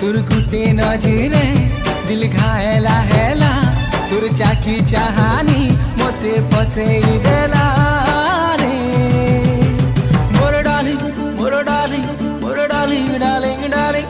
তোর গুটে নজরে দিল ঘায়লা হেলা তোর চাকি চাহানি মতে ফসেই দেলা রে মোর ডার্লিং মোর ডার্লিং মোর ডার্লিং ডার্লিং ডার্লিং